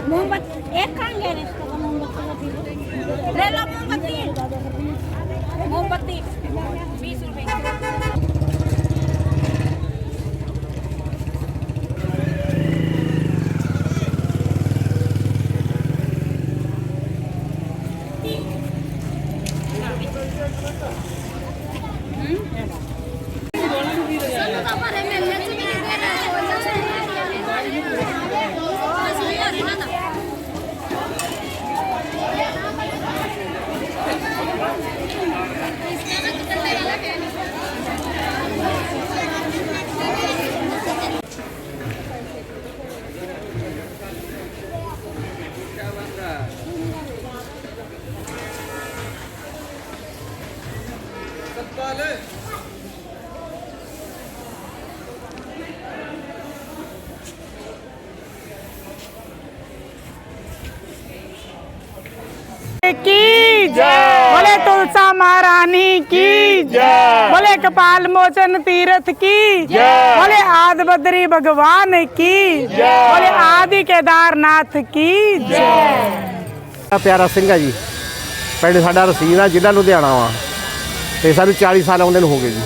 मोमबत्ती एक खाएंगे ले लो मोमबत्ती 20 रुपए। की जय, बोले तुलसा महारानी की जय, बोले कपाल मोचन तीर्थ की जय, बोले आदि बद्री भगवान की जय, बोले आदि केदारनाथ की जय। प्यारा सिंह है जी, पिंड साडा रसीद है, जिला लुधियाना वा, ते सानू 40 साल आउंदे हो गए जी।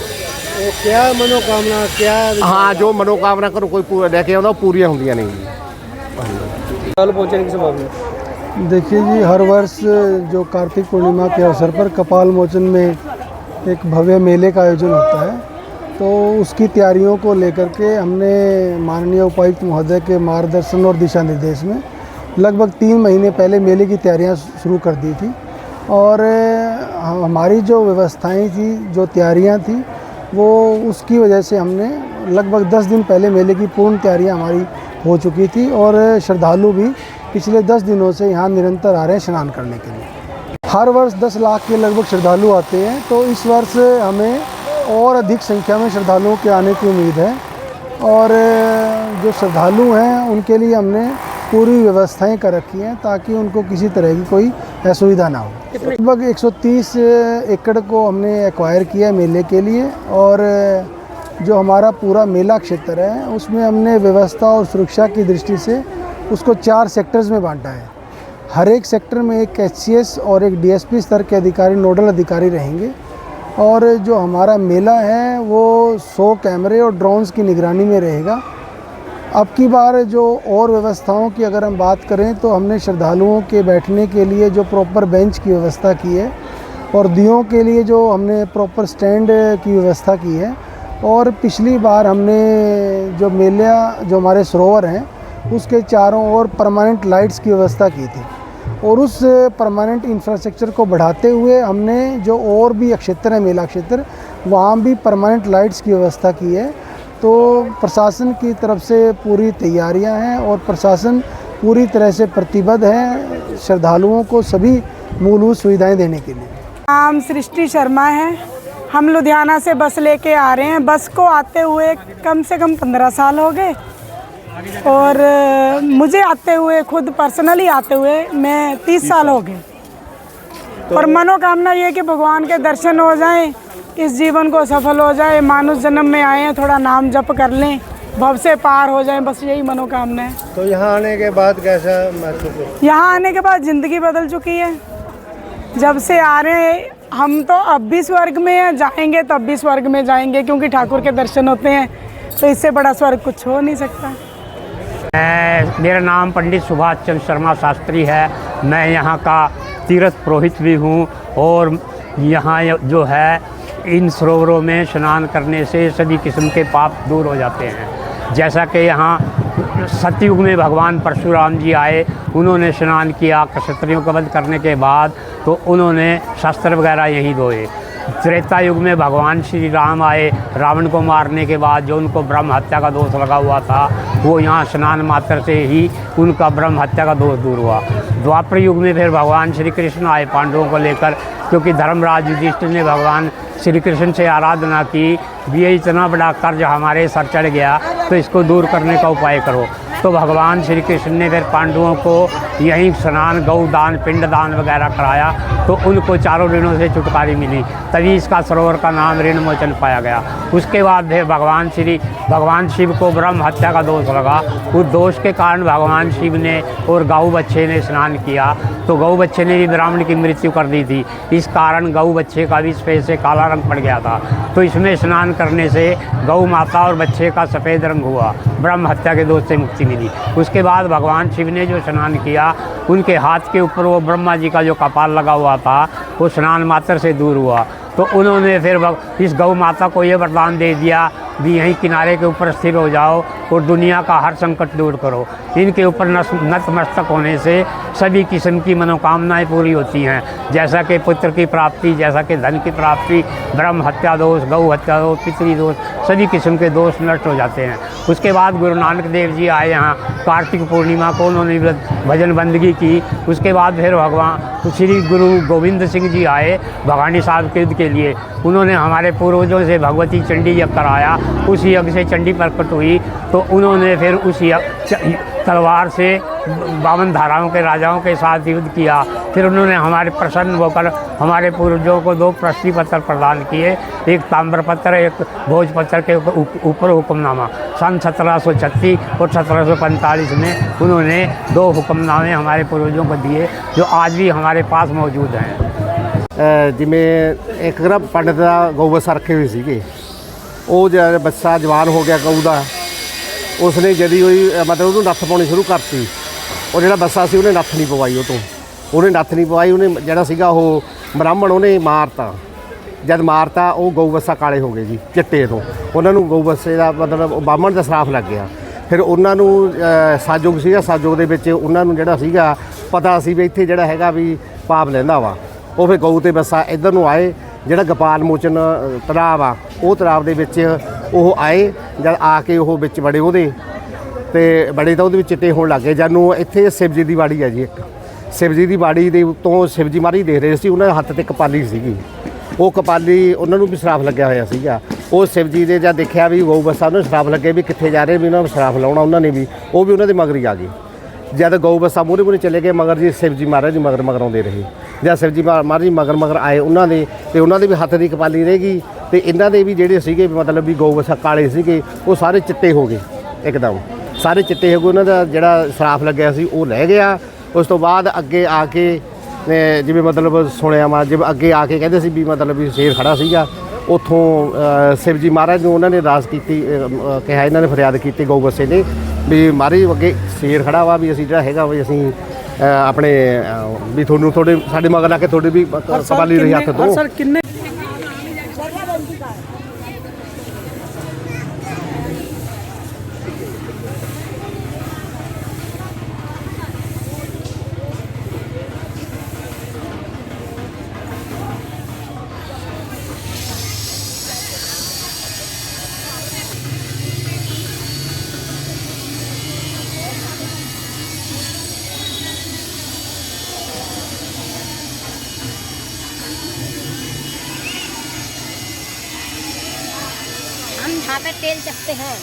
क्या मनोकामना क्या? हाँ, जो मनोकामना करो कोई पूरा लेके आउंदा पूरियां होंदियां नहीं जी। कल पहुंचने की संभावना? देखिए जी, हर वर्ष जो कार्तिक पूर्णिमा के अवसर पर कपाल मोचन में एक भव्य मेले का आयोजन होता है, तो उसकी तैयारियों को लेकर के हमने माननीय उपायुक्त महोदय के मार्गदर्शन और दिशा निर्देश में लगभग 3 महीने पहले मेले की तैयारियां शुरू कर दी थी। और हमारी जो व्यवस्थाएं थी, जो तैयारियां थी, वो उसकी वजह से हमने लगभग 10 दिन पहले मेले की पूर्ण तैयारियां हमारी हो चुकी थी। और श्रद्धालु भी पिछले 10 दिनों से यहाँ निरंतर आ रहे हैं स्नान करने के लिए। हर वर्ष 10 लाख के लगभग श्रद्धालु आते हैं, तो इस वर्ष हमें और अधिक संख्या में श्रद्धालुओं के आने की उम्मीद है। और जो श्रद्धालु हैं उनके लिए हमने पूरी व्यवस्थाएं कर रखी हैं ताकि उनको किसी तरह की कोई असुविधा ना हो। लगभग 130 एकड़ को हमने एक्वायर किया मेले के लिए। और जो हमारा पूरा मेला क्षेत्र है उसमें हमने व्यवस्था और सुरक्षा की दृष्टि से उसको 4 सेक्टर्स में बांटा है। हर एक सेक्टर में एक HCS और एक DSP स्तर के अधिकारी, नोडल अधिकारी रहेंगे। और जो हमारा मेला है वो 100 कैमरे और ड्रोन्स की निगरानी में रहेगा। अब की बार जो और व्यवस्थाओं की अगर हम बात करें तो हमने श्रद्धालुओं के बैठने के लिए जो प्रॉपर बेंच की व्यवस्था की है, और दियों के लिए जो हमने प्रॉपर स्टैंड की व्यवस्था की है। और पिछली बार हमने जो मेला, जो हमारे सरोवर हैं, उसके चारों ओर परमानेंट लाइट्स की व्यवस्था की थी। और उस परमानेंट इंफ्रास्ट्रक्चर को बढ़ाते हुए हमने जो और भी क्षेत्र है, मेला क्षेत्र, वहाँ भी परमानेंट लाइट्स की व्यवस्था की है। तो प्रशासन की तरफ से पूरी तैयारियां हैं और प्रशासन पूरी तरह से प्रतिबद्ध है श्रद्धालुओं को सभी मूलभूत सुविधाएं देने के लिए। नाम सृष्टि शर्मा है। हम लुधियाना से बस लेके आ रहे हैं। बस को आते हुए कम से कम 15 साल हो गए, और मुझे आते हुए, खुद पर्सनली आते हुए मैं 30 साल हो गए। और मनोकामना ये कि भगवान के दर्शन हो जाएं, इस जीवन को सफल हो जाए, मानुष जन्म में आए हैं, थोड़ा नाम जप कर लें, भव से पार हो जाएं, बस यही मनोकामना है। तो यहाँ आने के बाद कैसा महसूस हुआ? यहाँ आने के बाद ज़िंदगी बदल चुकी है। जब से आ रहे हैं हम तो अब भी स्वर्ग में हैं, जाएंगे तब भी स्वर्ग में जाएंगे, क्योंकि ठाकुर के दर्शन होते हैं, तो इससे बड़ा स्वर्ग कुछ हो नहीं सकता। मेरा नाम पंडित सुभाष चंद्र शर्मा शास्त्री है। मैं यहाँ का तीर्थ पुरोहित भी हूँ। और यहाँ जो है, इन सरोवरों में स्नान करने से सभी किस्म के पाप दूर हो जाते हैं। जैसा कि यहाँ सतयुग में भगवान परशुराम जी आए, उन्होंने स्नान किया क्षत्रियों का वध करने के बाद, तो उन्होंने शस्त्र वगैरह यहीं धोए। त्रेता युग में भगवान श्री राम आए, रावण को मारने के बाद जो उनको ब्रह्म हत्या का दोष लगा हुआ था, वो यहाँ स्नान मात्र से ही उनका ब्रह्म हत्या का दोष दूर हुआ। द्वापर युग में फिर भगवान श्री कृष्ण आए पांडवों को लेकर, क्योंकि धर्मराज युधिष्ठिर ने भगवान श्री कृष्ण से आराधना की, ये इतना बड़ा कर्ज हमारे सर चढ़ गया, तो इसको दूर करने का उपाय करो। तो भगवान श्री कृष्ण ने फिर पांडवों को यहीं स्नान, गौदान, पिंडदान वगैरह कराया, तो उनको चारों ऋणों से छुटकारी मिली, तभी इसका सरोवर का नाम ऋण मोचन पाया गया। उसके बाद फिर भगवान शिव को ब्रह्म हत्या का दोष लगा। उस दोष के कारण भगवान शिव ने और गौ बच्चे ने स्नान किया, तो गौ बच्चे ने भी ब्राह्मण की मृत्यु कर दी थी। इस कारण गौ बच्चे का भी सफ़ेद से काला रंग पड़ गया था। तो इसमें स्नान करने से गौ माता और बच्चे का सफ़ेद रंग हुआ, ब्रह्म हत्या के दोष से मुक्ति मिली। उसके बाद भगवान शिव ने जो स्नान किया, उनके हाथ के ऊपर वो ब्रह्मा जी का जो कपाल लगा हुआ था, वो स्नान मात्र से दूर हुआ। तो उन्होंने फिर इस गौ माता को ये वरदान दे दिया भी यहीं किनारे के ऊपर स्थिर हो जाओ और दुनिया का हर संकट दूर करो। इनके ऊपर नतमस्तक होने से सभी किस्म की मनोकामनाएं पूरी होती हैं, जैसा कि पुत्र की प्राप्ति, जैसा कि धन की प्राप्ति, ब्रह्म हत्या दोष, गौ हत्या दोष, पितृ दोष, सभी किस्म के दोष नष्ट हो जाते हैं। उसके बाद गुरु नानक देव जी आए यहाँ कार्तिक पूर्णिमा को, उन्होंने भजन बंदगी की। उसके बाद फिर भगवान श्री गुरु गोविंद सिंह जी आए भवानी साहब के युद्ध के लिए। उन्होंने हमारे पूर्वजों से भगवती चंडी यज्ञ कराया, उस यज्ञ से चंडी प्रकट हुई, तो उन्होंने फिर उस तलवार से 52 धाराओं के राजाओं के साथ युद्ध किया। फिर उन्होंने हमारे प्रसन्न होकर हमारे पूर्वजों को 2 प्रशस्ति पत्र प्रदान किए, एक ताम्र पत्र, एक भोजपत्र के ऊपर हुक्मनामा। सन 1736 और 1745 में उन्होंने 2 हुक्मनामे हमारे पूर्वजों को दिए, जो आज भी हमारे पास मौजूद हैं। ਜਿਵੇਂ ਇੱਕ ਨਾ ਪੰਡਤ ਦਾ ਗਊ ਬੱਸਾ ਰੱਖੇ ਹੋਏ ਸੀਗੇ, ਉਹ ਜਦ ਬੱਸਾ ਜਵਾਨ ਹੋ ਗਿਆ ਗਊ ਦਾ, ਉਸਨੇ ਜਦੀ ਹੋਈ ਮਤਲਬ ਉਹਨੂੰ ਨੱਥ ਪਾਉਣੀ ਸ਼ੁਰੂ ਕਰਤੀ। ਉਹ ਜਿਹੜਾ ਬੱਸਾ ਸੀ ਉਹਨੇ ਨੱਥ ਨਹੀਂ ਪਵਾਈ, ਉਹਨੇ ਨੱਥ ਨਹੀਂ ਪਵਾਈ, ਉਹਨੇ ਜਿਹੜਾ ਸੀਗਾ ਉਹ ਬ੍ਰਾਹਮਣ ਉਹਨੇ ਮਾਰਤਾ। ਜਦ ਮਾਰਤਾ ਉਹ ਗਊ ਬੱਸਾ ਕਾਲੇ ਹੋ ਗਏ ਜੀ ਚਿੱਟੇ ਤੋਂ, ਉਹਨਾਂ ਨੂੰ ਗਊ ਬੱਸੇ ਦਾ ਮਤਲਬ ਬਾਹਮਣ ਦਾ ਸਰਾਫ ਲੱਗ ਗਿਆ। ਫਿਰ ਉਹਨਾਂ ਨੂੰ ਸਾਜੋਗ ਸੀਗਾ, ਸਾਜੋਗ ਦੇ ਵਿੱਚ ਉਹਨਾਂ ਨੂੰ ਜਿਹੜਾ ਸੀਗਾ ਪਤਾ ਸੀ ਵੀ ਇੱਥੇ ਜਿਹੜਾ ਹੈਗਾ ਵੀ ਪਾਪ ਲੈਂਦਾ ਵਾ। ਉਹ ਫਿਰ ਗਊ ਤੇ ਬੱਸਾ ਇੱਧਰ ਨੂੰ ਆਏ, ਜਿਹੜਾ ਗੋਪਾਲ ਮੋਚਨ ਤਲਾਬ ਆ ਉਹ ਤਲਾਬ ਦੇ ਵਿੱਚ ਉਹ ਆਏ। ਜਦ ਆ ਕੇ ਉਹ ਵਿੱਚ ਬੜੇ ਉਹਦੇ ਤੇ ਬੜੇ ਤਾਂ ਉਹਦੇ ਵਿੱਚ ਚਿੱਟੇ ਹੋਣ ਲੱਗ ਗਏ। ਜਦ ਨੂੰ ਇੱਥੇ ਸ਼ਿਵ ਜੀ ਦੀ ਬਾੜੀ ਹੈ ਜੀ, ਇੱਕ ਸ਼ਿਵ ਜੀ ਦੀ ਬਾੜੀ ਦੇ ਉੱਤੋਂ ਸ਼ਿਵ ਜੀ ਮਹਾਰਾਜ ਦੇਖ ਰਹੇ ਸੀ, ਉਹਨਾਂ ਦੇ ਹੱਥ 'ਤੇ ਕਪਾਲੀ ਸੀਗੀ। ਉਹ ਕਪਾਲੀ ਉਹਨਾਂ ਨੂੰ ਵੀ ਸ਼ਰਾਫ ਲੱਗਿਆ ਹੋਇਆ ਸੀਗਾ। ਉਹ ਸ਼ਿਵ ਜੀ ਦੇ ਜਦ ਦੇਖਿਆ ਵੀ ਗਊ ਬੱਸਾ ਉਹਨੂੰ ਸ਼ਰਾਫ ਲੱਗੇ ਵੀ ਕਿੱਥੇ ਜਾ ਰਹੇ, ਵੀ ਉਹਨਾਂ ਨੂੰ ਸ਼ਰਾਫ ਲਾਉਣਾ ਉਹਨਾਂ ਨੇ ਵੀ, ਉਹ ਵੀ ਉਹਨਾਂ ਦੇ ਮਗਰ ਹੀ ਆ ਗਏ। ਜਦ ਗਊ ਬੱਸਾ ਮੂਹਰੇ ਚਲੇ ਗਏ ਮਗਰ ਜੀ, ਸ਼ਿਵ ਜੀ ਮਹਾਰਾਜ ਜੀ ਮਗਰ ਆਉਂਦੇ ਰਹੇ। ਜਦ ਸ਼ਿਵ ਜੀ ਮਹਾਰਾਜ ਜੀ ਮਗਰ ਆਏ ਉਹਨਾਂ ਦੇ, ਤੇ ਉਹਨਾਂ ਦੇ ਵੀ ਹੱਥ ਦੀ ਕਪਾਲੀ ਰਹਿ ਗਈ, ਤੇ ਇਹਨਾਂ ਦੇ ਵੀ ਜਿਹੜੇ ਸੀਗੇ ਮਤਲਬ ਵੀ ਗਊ ਬੱਸਾ ਕਾਲੇ ਸੀਗੇ, ਉਹ ਸਾਰੇ ਚਿੱਟੇ ਹੋ ਗਏ ਇੱਕਦਮ, ਸਾਰੇ ਚਿੱਟੇ ਹੋ ਗਏ। ਉਹਨਾਂ ਦਾ ਜਿਹੜਾ ਸ਼ਰਾਫ ਲੱਗਿਆ ਸੀ ਉਹ ਲੈ ਗਿਆ। ਉਸ ਤੋਂ ਬਾਅਦ ਅੱਗੇ ਆ ਕੇ ਜਿਵੇਂ ਮਤਲਬ ਸੁਣਿਆ ਵਾ, ਜਿਵੇਂ ਅੱਗੇ ਆ ਕੇ ਕਹਿੰਦੇ ਸੀ ਵੀ ਮਤਲਬ ਵੀ ਸ਼ੇਰ ਖੜਾ ਸੀਗਾ, ਉੱਥੋਂ ਸ਼ਿਵ ਜੀ ਮਹਾਰਾਜ ਨੂੰ ਉਹਨਾਂ ਨੇ ਅਰਦਾਸ ਕੀਤੀ, ਕਿਹਾ ਇਹਨਾਂ ਨੇ ਫਰਿਆਦ ਕੀਤੀ ਗਊ ਬੱਸੇ ਨੇ ਵੀ ਮਹਾਰਾਜ ਅੱਗੇ ਸ਼ੇਰ ਖੜਾ ਵਾ, ਵੀ ਅਸੀਂ ਜਿਹੜਾ ਹੈਗਾ ਵੀ ਅਸੀਂ ਆਪਣੇ ਵੀ ਤੁਹਾਨੂੰ ਤੁਹਾਡੇ ਸਾਡੇ ਮਗਰ ਲਾ ਕੇ ਤੁਹਾਡੇ ਵੀ ਕਪਾਲੀ ਰਹੀ ਹੱਥ ਤੋਂ। सर किन्ने हम यहाँ पे तेल चखते हैं।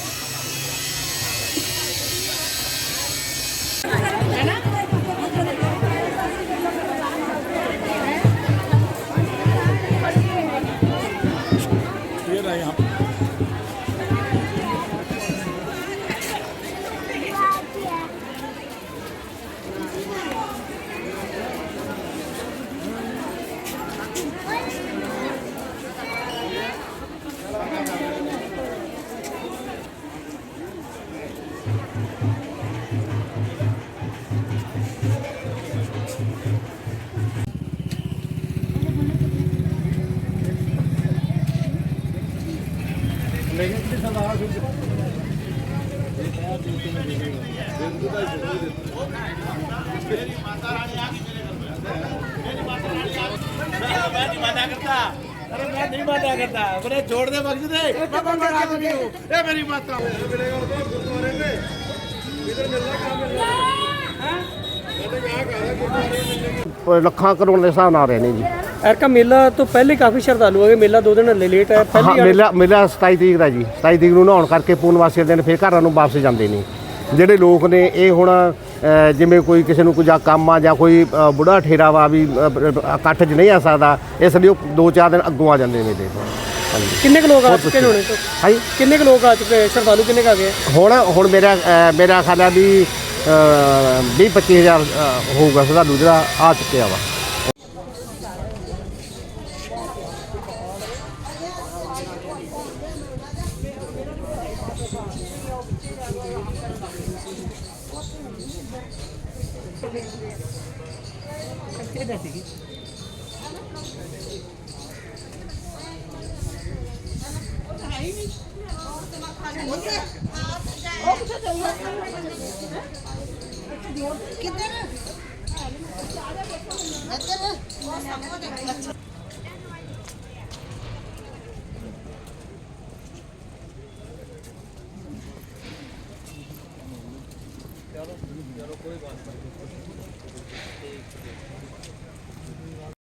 ਲੱਖਾਂ ਕਰੋੜ ਦੇ ਹਿਸਾਬ ਨਾਲ ਰਹੇ ਨੇ ਜੀ। का मेला तो पहले काफ़ी श्रद्धालु हो गए, मेला 2 दिन लेट है ਹਾਂ ਮੇਲਾ 27 ਤਰੀਕ ਦਾ ਜੀ। 27 ਤਰੀਕ ਨੂੰ ਨਹਾਉਣ ਕਰਕੇ ਪੂਰਨਵਾਸੀ ਦਿਨ ਫਿਰ ਘਰਾਂ ਨੂੰ ਵਾਪਸ ਜਾਂਦੇ ਨੇ। ਜਿਹੜੇ ਲੋਕ ਨੇ ਇਹ ਹੁਣ ਜਿਵੇਂ ਕੋਈ ਕਿਸੇ ਨੂੰ ਕੋਈ ਜਾਂ ਕੰਮ ਆ ਜਾਂ ਕੋਈ ਬੁੜਾ ਠੇਰਾ ਵਾ ਵੀ ਇਕੱਠ 'ਚ ਨਹੀਂ ਆ ਸਕਦਾ, ਇਸ ਲਈ ਉਹ 2-4 ਦਿਨ ਅੱਗੋਂ ਆ ਜਾਂਦੇ ਨੇ ਮੇਲੇ ਤੋਂ। ਹਾਂਜੀ, ਕਿੰਨੇ ਕੁ ਲੋਕ ਆ ਚੁੱਕੇ ਨੇ ਹੁਣ? ਹਾਂਜੀ, ਕਿੰਨੇ ਕੁ ਲੋਕ ਆ ਚੁੱਕੇ ਸ਼ਰਧਾਲੂ, ਕਿੰਨੇ ਕੁ ਆ ਗਏ? ਹੁਣ ਮੇਰਾ ਖਿਆਲ ਹੈ ਵੀ 20-25 ਹਜ਼ਾਰ ਹੋਊਗਾ ਸ਼ਰਧਾਲੂ ਜਿਹੜਾ ਆ ਚੁੱਕਿਆ ਵਾ।